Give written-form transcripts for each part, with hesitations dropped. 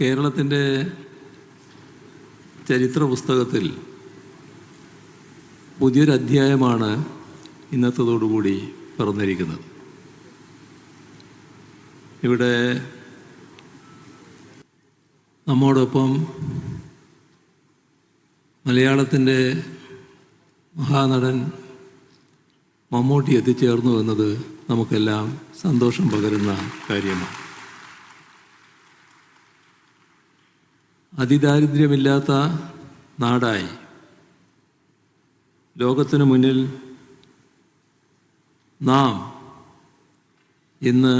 കേരളത്തിൻ്റെ ചരിത്ര പുസ്തകത്തിൽ പുതിയൊരു അധ്യായമാണ് ഇന്നത്തതോടുകൂടി പിറന്നിരിക്കുന്നത്. ഇവിടെ നമ്മോടൊപ്പം മലയാളത്തിൻ്റെ മഹാനടൻ മമ്മൂട്ടി എത്തിച്ചേർന്നു എന്നത് നമുക്കെല്ലാം സന്തോഷം പകരുന്ന കാര്യമാണ്. അതിദാരിദ്ര്യമില്ലാത്ത നാടായി ലോകത്തിനു മുന്നിൽ നാം ഇന്ന്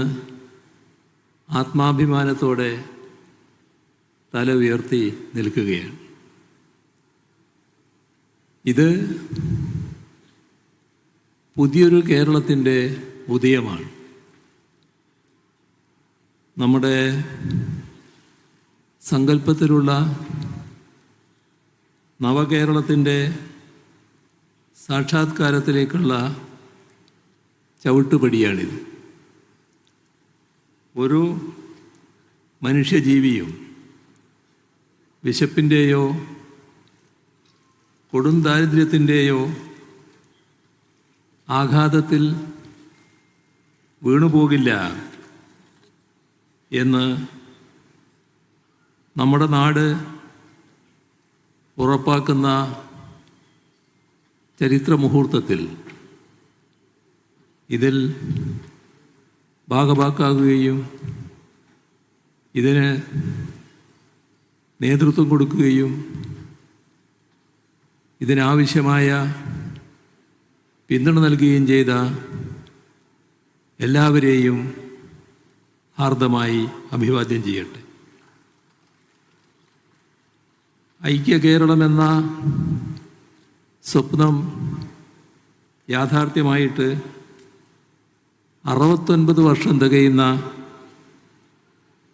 ആത്മാഭിമാനത്തോടെ തല ഉയർത്തി നിൽക്കുകയാണ്. ഇത് പുതിയൊരു കേരളത്തിൻ്റെ ഉദയമാണ്. നമ്മുടെ സങ്കല്പത്തിലുള്ള നവകേരളത്തിൻ്റെ സാക്ഷാത്കാരത്തിലേക്കുള്ള ചവിട്ടുപടിയാണിത്. ഒരു മനുഷ്യജീവിയും വിശപ്പിൻ്റെയോ കൊടും ദാരിദ്ര്യത്തിൻ്റെയോ ആഘാതത്തിൽ വീണുപോകില്ല എന്ന് നമ്മുടെ നാട് ഉറപ്പാക്കുന്ന ചരിത്ര മുഹൂർത്തത്തിൽ ഇതിൽ ഭാഗഭാക്കാകുകയും ഇതിന് നേതൃത്വം കൊടുക്കുകയും ഇതിനാവശ്യമായ പിന്തുണ നൽകുകയും ചെയ്ത എല്ലാവരെയും ഹാർദമായി അഭിവാദ്യം ചെയ്യട്ടെ. ഐക്യ കേരളമെന്ന സ്വപ്നം യാഥാർത്ഥ്യമായിട്ട് 69 വർഷം തികയുന്ന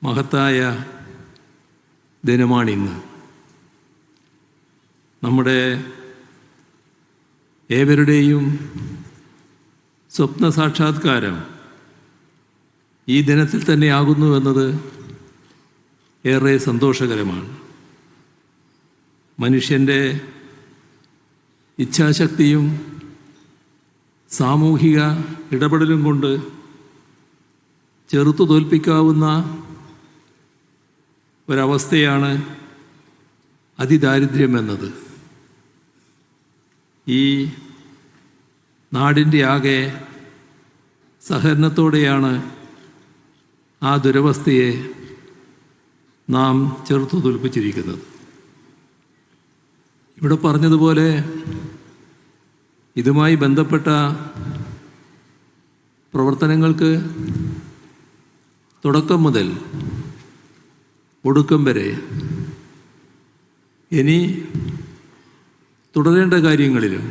മഹത്തായ ദിനമാണിന്ന്. നമ്മുടെ ഏവരുടെയും സ്വപ്ന സാക്ഷാത്കാരം ഈ ദിനത്തിൽ തന്നെയാകുന്നു എന്നത് ഏറെ സന്തോഷകരമാണ്. മനുഷ്യൻ്റെ ഇച്ഛാശക്തിയും സാമൂഹിക ഇടപെടലും കൊണ്ട് ചെറുത്തു തോൽപ്പിക്കാവുന്ന ഒരവസ്ഥയാണ് അതിദാരിദ്ര്യം എന്നത്. ഈ നാടിൻ്റെ ആകെ സഹകരണത്തോടെയാണ് ആ ദുരവസ്ഥയെ നാം ചെറുത്തു തോൽപ്പിച്ചിരിക്കുന്നത്. ഇവിടെ പറഞ്ഞതുപോലെ ഇതുമായി ബന്ധപ്പെട്ട പ്രവർത്തനങ്ങൾക്ക് തുടക്കം മുതൽ ഒടുക്കം വരെ ഇനി തുടരേണ്ട കാര്യങ്ങളിലും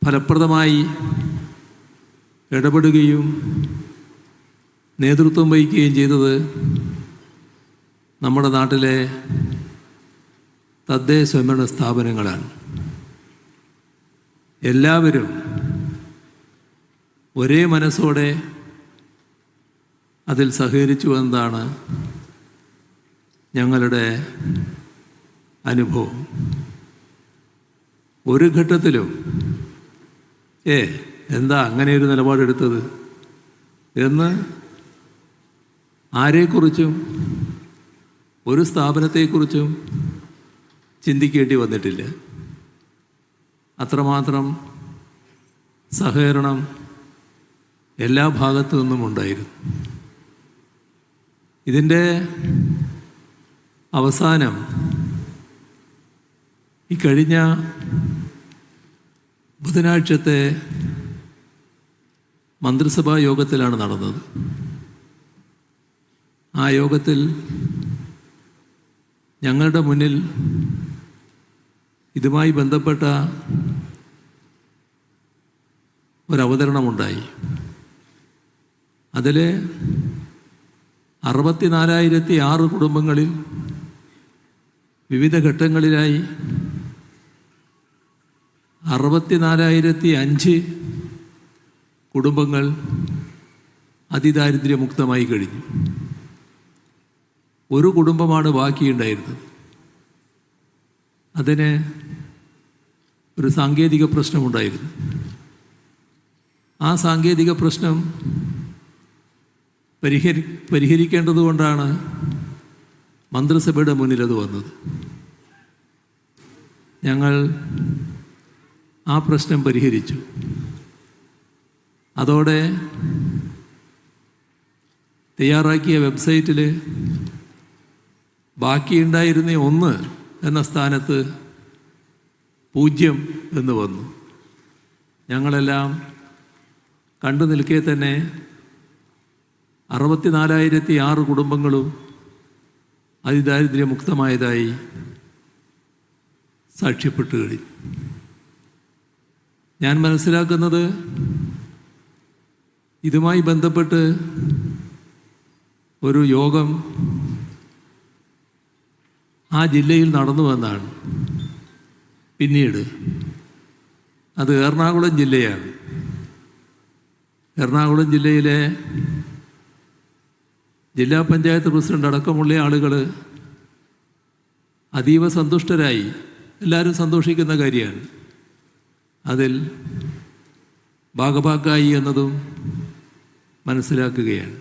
ഫലപ്രദമായി ഇടപെടുകയും നേതൃത്വം വഹിക്കുകയും ചെയ്തത് നമ്മുടെ നാട്ടിലെ തദ്ദേശ സ്വയംഭരണ സ്ഥാപനങ്ങളാണ്. എല്ലാവരും ഒരേ മനസ്സോടെ അതിൽ സഹകരിച്ചു എന്നതാണ് ഞങ്ങളുടെ അനുഭവം. ഒരു ഘട്ടത്തിലും എന്താ അങ്ങനെയൊരു നിലപാടെടുത്തത് എന്ന് ആരെക്കുറിച്ചും ഒരു സ്ഥാപനത്തെക്കുറിച്ചും ചിന്തിക്കേണ്ടി വന്നിട്ടില്ല. അത്രമാത്രം സഹകരണം എല്ലാ ഭാഗത്തു നിന്നും ഉണ്ടായിരുന്നു. ഇതിൻ്റെ അവസാനം ഈ കഴിഞ്ഞ ബുധനാഴ്ചത്തെ മന്ത്രിസഭാ യോഗത്തിലാണ് നടന്നത്. ആ യോഗത്തിൽ ഞങ്ങളുടെ മുന്നിൽ ഇതുമായി ബന്ധപ്പെട്ട ഒരവതരണമുണ്ടായി. അതിൽ 64,006 കുടുംബങ്ങളിൽ വിവിധ ഘട്ടങ്ങളിലായി 64,005 കുടുംബങ്ങൾ അതിദാരിദ്ര്യമുക്തമായി കഴിഞ്ഞു. ഒരു കുടുംബമാണ് ബാക്കിയുണ്ടായിരുന്നത്. അതിന് ഒരു സാങ്കേതിക പ്രശ്നമുണ്ടായിരുന്നു. ആ സാങ്കേതിക പ്രശ്നം പരിഹരിക്കേണ്ടതുകൊണ്ടാണ് മന്ത്രിസഭയുടെ മുന്നിൽ അത് വന്നത്. ഞങ്ങൾ ആ പ്രശ്നം പരിഹരിച്ചു. അതോടെ തയ്യാറാക്കിയ വെബ്സൈറ്റിൽ ബാക്കിയുണ്ടായിരുന്ന 1 എന്ന സ്ഥാനത്ത് 0 എന്ന് വന്നു. ഞങ്ങളെല്ലാം കണ്ടു നിൽക്കെ തന്നെ 64,006 കുടുംബങ്ങളും അതിദാരിദ്ര്യമുക്തമായതായി സാക്ഷ്യപ്പെട്ടു കഴിഞ്ഞു. ഞാൻ മനസ്സിലാക്കുന്നത് ഇതുമായി ബന്ധപ്പെട്ട് ഒരു യോഗം ആ ജില്ലയിൽ നടന്നുവെന്നാണ്. പിന്നീട് അത് എറണാകുളം ജില്ലയാണ്. എറണാകുളം ജില്ലയിലെ ജില്ലാ പഞ്ചായത്ത് പ്രസിഡന്റ് അടക്കമുള്ള ആളുകൾ അതീവ സന്തുഷ്ടരായി. എല്ലാവരും സന്തോഷിക്കുന്ന കാര്യമാണ്. അതിൽ ഭാഗഭാക്കായി എന്നതും മനസ്സിലാക്കുകയാണ്.